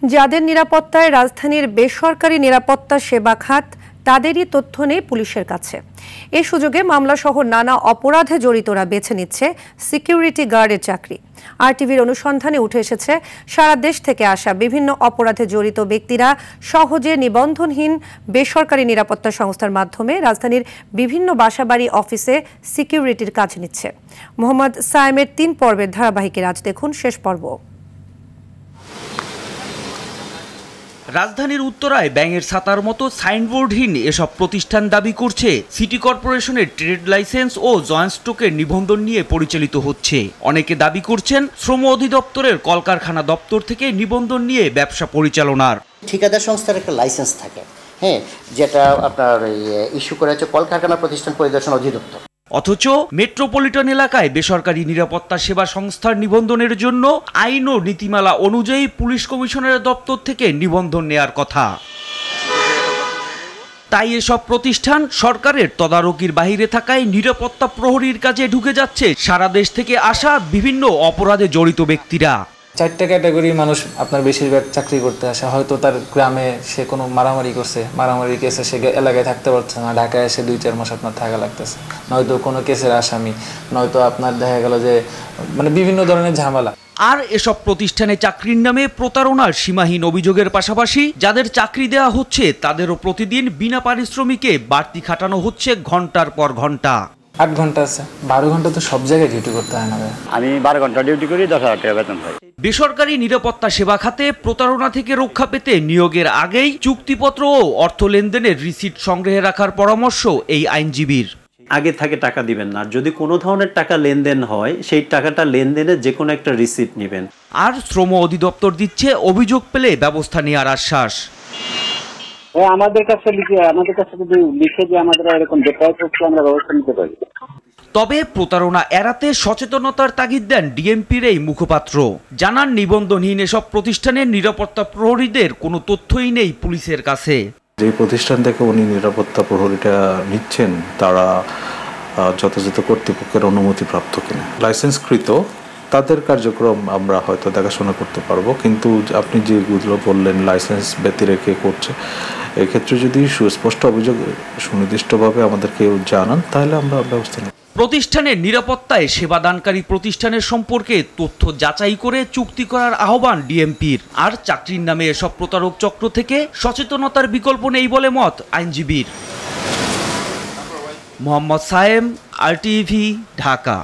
যাদের নিরাপত্তায় রাজধানীর বেসরকারি নিরাপত্তা সেবা খাত তাদেরই তথ্য নেই পুলিশের কাছে। এই সুযোগে মামলাসহ নানা অপরাধে জড়িতরা বেছে নিচ্ছে সিকিউরিটি গার্ডের চাকরি। আরটিভির অনুসন্ধানে উঠে এসেছে সারা দেশ থেকে আসা বিভিন্ন অপরাধে জড়িত ব্যক্তিরা সহজে নিবন্ধনহীন বেসরকারি নিরাপত্তা সংস্থার মাধ্যমে রাজধানীর বিভিন্ন বাসাবাড়ি অফিসে সিকিউরিটির কাজ নিচ্ছে। মোহাম্মদ সায়েমের ৩ পর্বের ধারাবাহিকের আজ দেখুন শেষ পর্ব। রাজধানীর উত্তরায় ব্যাঙের ছাতার মতো সাইনবোর্ডহীন এসব প্রতিষ্ঠান দাবি করছে সিটি কর্পোরেশনের ট্রেড লাইসেন্স ও জয়েন্ট স্টকের নিবন্ধন নিয়ে পরিচালিত হচ্ছে। অনেকে দাবি করছেন শ্রম অধিদপ্তরের কলকারখানা দপ্তর থেকে নিবন্ধন নিয়ে ব্যবসা পরিচালনার। ঠিকাদার সংস্থার একটা লাইসেন্স থাকে, যেটা আপনার ইস্যু করা হচ্ছে কলকারখানা প্রতিষ্ঠান পরিদর্শন অধিদপ্তর। অথচ মেট্রোপলিটন এলাকায় বেসরকারি নিরাপত্তা সেবা সংস্থার নিবন্ধনের জন্য আইন ও নীতিমালা অনুযায়ী পুলিশ কমিশনারের দপ্তর থেকে নিবন্ধন নেয়ার কথা। তাই এসব প্রতিষ্ঠান সরকারের তদারকির বাইরে থাকায় নিরাপত্তা প্রহরীর কাজে ঢুকে যাচ্ছে সারা দেশ থেকে আসা বিভিন্ন অপরাধে জড়িত ব্যক্তিরা। 4টা ক্যাটাগরির মানুষ আপনার বেশিরভাগ চাকরি করতে আসে। হয়তো তার গ্রামে সে কোনো মারামারি করছে, মারামারি কেসে সে এলাকায় থাকতে পারছে না, ঢাকায় এসে 2-4 মাস আপনার থাকা লাগতেছে, নয়তো কোনো কেসের আসামি, নয়তো আপনার দেখা গেল যে বিভিন্ন ধরনের ঝামেলা। আর এসব প্রতিষ্ঠানে চাকরির নামে প্রতারণার সীমাহীন অভিযোগের পাশাপাশি যাদের চাকরি দেওয়া হচ্ছে তাদেরও প্রতিদিন বিনা পারিশ্রমিকে বাড়তি খাটানো হচ্ছে ঘন্টার পর ঘন্টা। 8 ঘন্টা আছে, 12 ঘন্টা তো সব জায়গায় ডিউটি করতে হয় না। আমি 12 ঘন্টা ডিউটি করি, 10,000 টাকা বেতন পাই। বেসরকারি নিরাপত্তা সেবা খাতে প্রতারণা থেকে রক্ষা পেতে নিয়োগের আগেই চুক্তিপত্র ও অর্থ লেনদেনের রিসিট সংগ্রহে রাখার পরামর্শ এই আইনজীবীর। আগে থেকে টাকা দিবেন না, যদি কোনো ধরনের টাকা লেনদেন হয় সেই টাকাটা লেনদেনের যে কোনো একটা রিসিট নেবেন। আর শ্রম অধিদপ্তর দিচ্ছে অভিযোগ পেলে ব্যবস্থা নেওয়ার আশ্বাস। আমাদের কাছে যদি লিখে যে আমাদের এরকম আমরা ব্যবস্থা নিতে পারি। তবে প্রতারণা এড়াতে সচেতনতার তাগিদ দেন ডিএমপির এই মুখপাত্র। জানান নিবন্ধনহীন এসব প্রতিষ্ঠানের নিরাপত্তা প্রহরীদের কোনো তথ্যই নেই পুলিশের কাছে। যে প্রতিষ্ঠান থেকে উনি নিরাপত্তা প্রহরীটা নিচ্ছেন তারা যথাযথ কর্তৃপক্ষের অনুমতি প্রাপ্ত কিনা, লাইসেন্সকৃত, তাদের কার্যক্রম আমরা হয়তো দেখাশোনা করতে পারবো। কিন্তু আপনি যেগুলো বললেন লাইসেন্স ব্যতি রেখে করছে, এক্ষেত্রে যদি সুস্পষ্ট অভিযোগ সুনির্দিষ্টভাবে আমাদেরকে জানান তাহলে আমরা ব্যবস্থা নেব। প্রতিষ্ঠানের নিরাপত্তায় সেবাদানকারী প্রতিষ্ঠানের সম্পর্কে তথ্য যাচাই করে চুক্তি করার আহ্বান ডিএমপির। আর চাকরির নামে এসব প্রতারক চক্র থেকে সচেতনতার বিকল্প নেই বলে মত আইনজীবীর। মোহাম্মদ সায়েম, আরটিভি, ঢাকা।